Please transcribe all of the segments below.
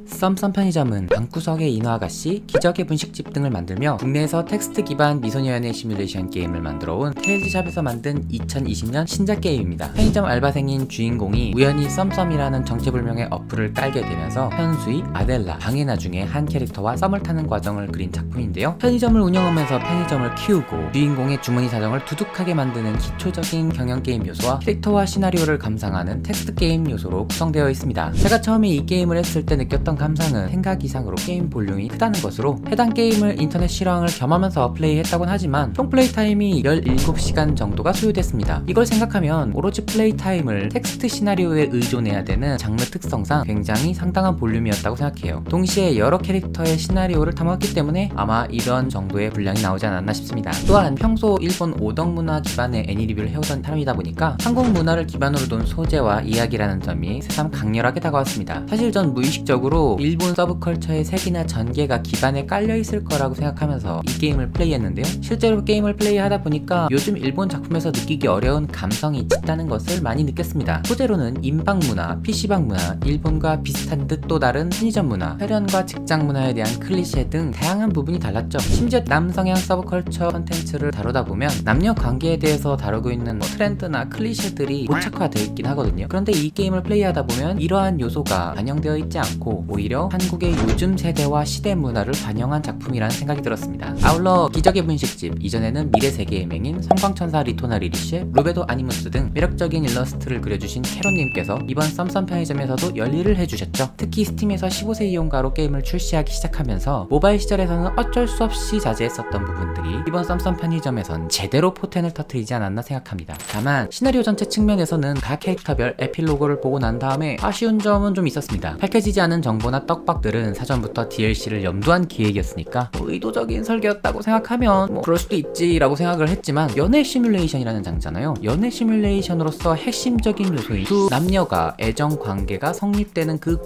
썸썸 편의점은 방구석의 인어아가씨, 기적의 분식집 등을 만들며 국내에서 텍스트 기반 미소녀 연애 시뮬레이션 게임을 만들어온 테일즈샵에서 만든 2020년 신작 게임입니다. 편의점 알바생인 주인공이 우연히 썸썸이라는 정체불명의 어플을 깔게 되면서 현수이, 아델라, 방해나 중에 한 캐릭터와 썸을 타는 과정을 그린 작품인데요. 편의점을 운영하면서 편의점을 키우고 주인공의 주머니 사정을 두둑하게 만드는 기초적인 경영게임 요소와 캐릭터와 시나리오를 감상하는 텍스트 게임 요소로 구성되어 있습니다. 제가 처음에 이 게임을 했을 때 느꼈던 감상은 생각 이상으로 게임 볼륨이 크다는 것으로 해당 게임을 인터넷 실황을 겸하면서 플레이했다곤 하지만 총 플레이 타임이 17시간 정도가 소요됐습니다. 이걸 생각하면 오로지 플레이 타임을 텍스트 시나리오에 의존해야 되는 장르 특성상 굉장히 상당한 볼륨이었다고 생각해요. 동시에 여러 캐릭터의 시나리오를 담았기 때문에 아마 이런 정도의 분량이 나오지 않았나 싶습니다. 또한 평소 일본 오덕 문화 기반의 애니리뷰를 해오던 사람이다 보니까 한국 문화를 기반으로 둔 소재와 이야기라는 점이 새삼 강렬하게 다가왔습니다. 사실 전 무의식적으로 일본 서브컬처의 색이나 전개가 기반에 깔려있을 거라고 생각하면서 이 게임을 플레이했는데요. 실제로 게임을 플레이하다 보니까 요즘 일본 작품에서 느끼기 어려운 감성이 짙다는 것을 많이 느꼈습니다. 소재로는 인방 문화, PC방 문화, 일본과 비슷한 듯 또 다른 편의점 문화, 혈연과 직장 문화에 대한 클리셰 등 다양한 부분이 달랐죠. 심지어 남성향 서브컬처 컨텐츠를 다루다 보면 남녀 관계에 대해서 다루고 있는 트렌드나 클리셰들이 고착화되어 있긴 하거든요. 그런데 이 게임을 플레이하다 보면 이러한 요소가 반영되어 있지 않고 오히려 한국의 요즘 세대와 시대 문화를 반영한 작품이라는 생각이 들었습니다. 아울러 기적의 분식집, 이전에는 미래세계의 맹인, 성광천사 리토나 리리쉐, 루베도 아니무스 등 매력적인 일러스트를 그려주신 캐롯님께서 이번 썸썸 편의점에서도 열일을 해주셨죠. 특히 스팀에서 15세 이용가로 게임을 출시하기 시작하면서 모바일 시절에서는 어쩔 수 없이 자제했었던 부분들이 이번 썸썸 편의점에선 제대로 포텐을 터뜨리지 않았나 생각합니다. 다만 시나리오 전체 측면에서는 각 캐릭터별 에필로그를 보고 난 다음에 아쉬운 점은 좀 있었습니다. 밝혀지지 않은 정보나 떡밥들은 사전부터 DLC를 염두한 기획이었으니까 의도적인 설계였다고 생각하면 그럴 수도 있지 라고 생각을 했지만, 연애 시뮬레이션이라는 장르잖아요. 연애 시뮬레이션으로서 핵심적인 요소인 두 남녀가 애정 관계가 성립되는 그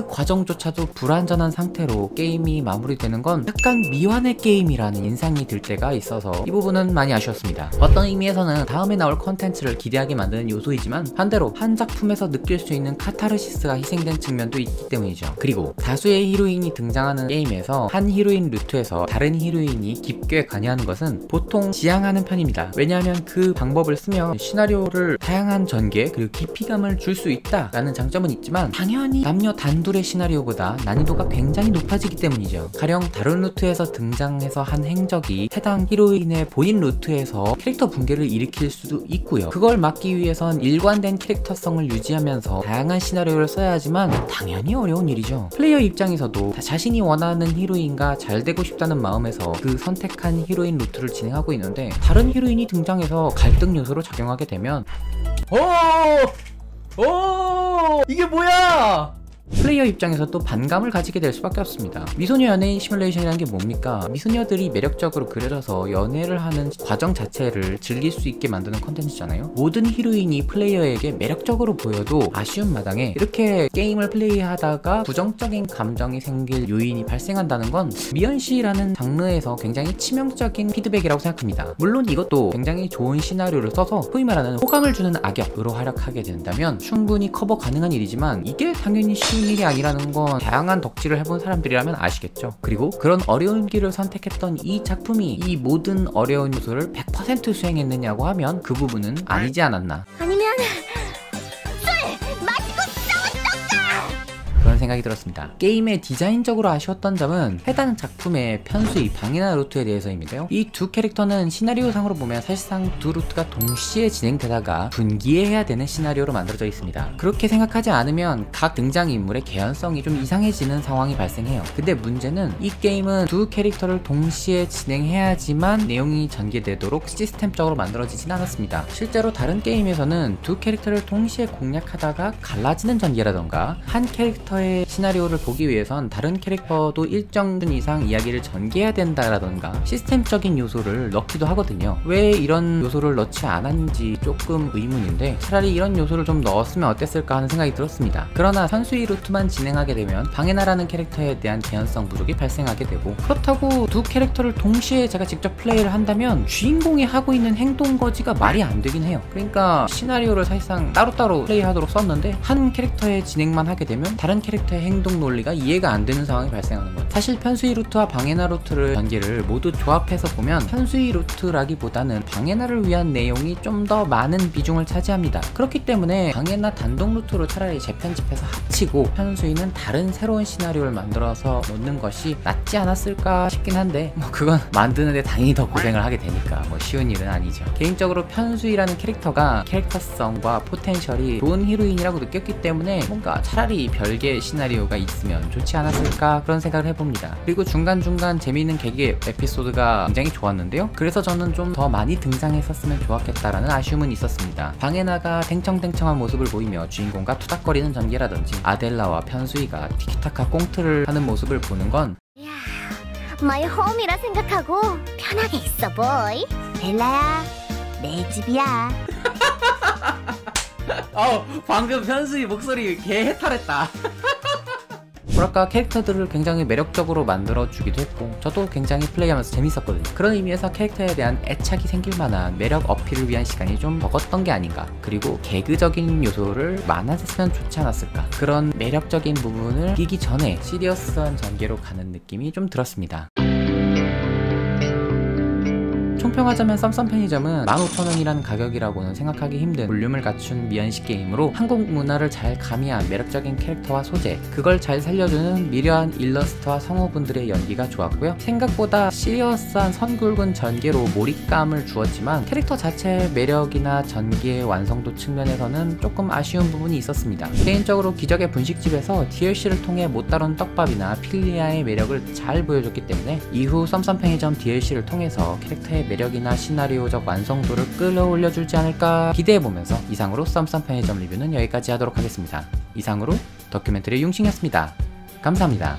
과정조차도 불완전한 상태로 게임이 마무리되는 건 약간 미완의 게임이라는 인상이 들 때가 있어서 이 부분은 많이 아쉬웠습니다. 어떤 의미에서는 다음에 나올 컨텐츠를 기대하게 만드는 요소이지만 반대로 한 작품에서 느낄 수 있는 카타르시스가 희생된 측면도 있기 때문이죠. 그리고 다수의 히로인이 등장하는 게임에서 한 히로인 루트에서 다른 히로인이 깊게 관여하는 것은 보통 지양하는 편입니다. 왜냐하면 그 방법을 쓰면 시나리오를 다양한 전개 그리고 깊이감을 줄 수 있다라는 장점은 있지만 당연히 남녀 단둘의 시나리오보다 난이도가 굉장히 높아지기 때문이죠. 가령 다른 루트에서 등장해서 한 행적이 해당 히로인의 본인 루트에서 캐릭터 붕괴를 일으킬 수도 있고요. 그걸 막기 위해선 일관된 캐릭터성을 유지하면서 다양한 시나리오를 써야 하지만 당연히 어려운 일이죠. 플레이어 입장에서도 자신이 원하는 히로인과 잘 되고 싶다는 마음에서 그 선택한 히로인 루트를 진행하고 있는데 다른 히로인이 등장해서 갈등 요소로 작용하게 되면 이게 뭐야! 플레이어 입장에서 또 반감을 가지게 될 수밖에 없습니다. 미소녀 연예인 시뮬레이션이라는 게 뭡니까? 미소녀들이 매력적으로 그려져서 연애를 하는 과정 자체를 즐길 수 있게 만드는 컨텐츠잖아요. 모든 히로인이 플레이어에게 매력적으로 보여도 아쉬운 마당에 이렇게 게임을 플레이하다가 부정적인 감정이 생길 요인이 발생한다는 건 미연시라는 장르에서 굉장히 치명적인 피드백이라고 생각합니다. 물론 이것도 굉장히 좋은 시나리오를 써서 소위 말하는 호감을 주는 악역으로 활약하게 된다면 충분히 커버 가능한 일이지만 이게 당연히 쉬운 일이 아니라는 건 다양한 덕질을 해본 사람들이라면 아시겠죠. 그리고 그런 어려운 길을 선택했던 이 작품이 이 모든 어려운 요소를 100% 수행했느냐고 하면 그 부분은 아니지 않았나. 아니면 술 마시고 싸웠던가! 그런 생각이 들었습니다. 게임의 디자인적으로 아쉬웠던 점은 해당 작품의 편수이 방해나 루트에 대해서입니다요. 이 두 캐릭터는 시나리오상으로 보면 사실상 두 루트가 동시에 진행되다가 분기해야 되는 시나리오로 만들어져 있습니다. 그렇게 생각하지 않으면 각 등장인물의 개연성이 좀 이상해지는 상황이 발생해요. 근데 문제는 이 게임은 두 캐릭터를 동시에 진행해야지만 내용이 전개되도록 시스템적으로 만들어지진 않았습니다. 실제로 다른 게임에서는 두 캐릭터를 동시에 공략하다가 갈라지는 전개라던가 한 캐릭터의 시나리오를 보기 위해선 다른 캐릭터도 일정 이상 이야기를 전개해야 된다라던가 시스템적인 요소를 넣기도 하거든요. 왜 이런 요소를 넣지 않았는지 조금 의문인데 차라리 이런 요소를 좀 넣었으면 어땠을까 하는 생각이 들었습니다. 그러나 선수의 루트만 진행하게 되면 방해나라는 캐릭터에 대한 개연성 부족이 발생하게 되고, 그렇다고 두 캐릭터를 동시에 제가 직접 플레이를 한다면 주인공이 하고 있는 행동 거지가 말이 안 되긴 해요. 그러니까 시나리오를 사실상 따로따로 플레이하도록 썼는데 한 캐릭터의 진행만 하게 되면 다른 캐릭터 캐릭터의 행동 논리가 이해가 안 되는 상황이 발생하는 거예요. 사실 편수이 루트와 방해나 루트를 전개를 모두 조합해서 보면 편수이 루트라기보다는 방해나를 위한 내용이 좀 더 많은 비중을 차지합니다. 그렇기 때문에 방해나 단독 루트로 차라리 재편집해서 합치고 편수이는 다른 새로운 시나리오를 만들어서 놓는 것이 낫지 않았을까 싶긴 한데 뭐 그건 만드는데 당연히 더 고생을 하게 되니까 뭐 쉬운 일은 아니죠. 개인적으로 편수이라는 캐릭터가 캐릭터성과 포텐셜이 좋은 히로인이라고 느꼈기 때문에 뭔가 차라리 별개의 시나리오가 있으면 좋지 않았을까 그런 생각을 해봅니다. 그리고 중간중간 재미있는 개개 에피소드가 굉장히 좋았는데요. 그래서 저는 좀 더 많이 등장했었으면 좋았겠다라는 아쉬움은 있었습니다. 방해나가 탱청탱청한 모습을 보이며 주인공과 투닥거리는 전개라든지 아델라와 편수이가 티키타카 꽁트를 하는 모습을 보는 건 야, 마이 홈이라 생각하고 편하게 있어 보이. 벨라야, 내 집이야. 방금 편수이 목소리 개 해탈했다. 뭐랄까 캐릭터들을 굉장히 매력적으로 만들어주기도 했고 저도 굉장히 플레이하면서 재밌었거든요. 그런 의미에서 캐릭터에 대한 애착이 생길 만한 매력 어필을 위한 시간이 좀 적었던 게 아닌가. 그리고 개그적인 요소를 많아졌으면 좋지 않았을까. 그런 매력적인 부분을 끼기 전에 시리어스한 전개로 가는 느낌이 좀 들었습니다. 총평하자면 썸썸 편의점은 15,000원이라는 가격이라고는 생각하기 힘든 볼륨을 갖춘 미연식 게임으로 한국 문화를 잘 가미한 매력적인 캐릭터와 소재, 그걸 잘 살려주는 미려한 일러스트와 성우분들의 연기가 좋았고요. 생각보다 시리어스한 선굵은 전개로 몰입감을 주었지만 캐릭터 자체의 매력이나 전개의 완성도 측면에서는 조금 아쉬운 부분이 있었습니다. 개인적으로 기적의 분식집에서 DLC를 통해 못 다룬 떡밥이나 필리아의 매력을 잘 보여줬기 때문에 이후 썸썸 편의점 DLC를 통해서 캐릭터의 매력이나 시나리오적 완성도를 끌어올려주지 않을까 기대해보면서 이상으로 썸썸 편의점 리뷰는 여기까지 하도록 하겠습니다. 이상으로 다큐멘터리 융싱이었습니다. 감사합니다.